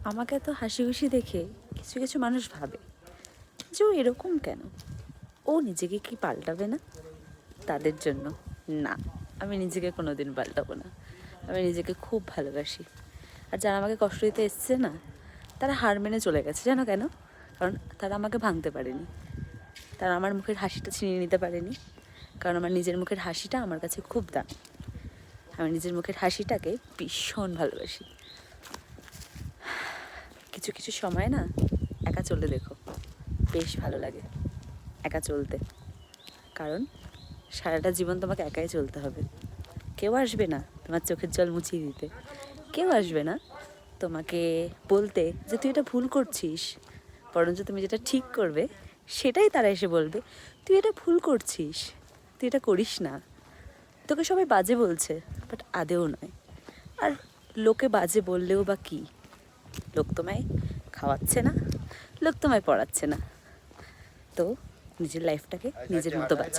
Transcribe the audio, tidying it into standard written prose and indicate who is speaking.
Speaker 1: আমাকে এত হাসি খুশি দেখে কিছু কিছু মানুষ ভাবে যে ও এরকম কেন, ও নিজেকে কি পাল্টাবে না? তাদের জন্য না, আমি নিজেকে কোনোদিন পাল্টাবো না। আমি নিজেকে খুব ভালোবাসি। আর যারা আমাকে কষ্ট দিতে এসছে না, তারা হার মেনে চলে গেছে। জানো কেন? কারণ তারা আমাকে ভাঙতে পারেনি, তারা আমার মুখের হাসিটা ছিনিয়ে নিতে পারেনি। কারণ আমার নিজের মুখের হাসিটা আমার কাছে খুব দাম। আমি নিজের মুখের হাসিটাকে ভীষণ ভালোবাসি। কিছু কিছু সময় না একা চলে দেখো, বেশ ভালো লাগে একা চলতে। কারণ সারাটা জীবন তোমাকে একাই চলতে হবে। কেউ আসবে না তোমার চোখের জল মুছিয়ে দিতে, কেউ আসবে না তোমাকে বলতে যে তুই এটা ভুল করছিস। বরঞ্চ তুমি যেটা ঠিক করবে সেটাই তারা এসে বলবে, তুই এটা ভুল করছিস, তুই এটা করিস না। তোকে সবাই বাজে বলছে, বাট আদেও নয়। আর লোকে বাজে বললেও বা কী, লোক তোমায় খাওয়াচ্ছে না, লোক তোমায় পড়াচ্ছে না। তো নিজের লাইফটাকে নিজের মতো বাঁচো।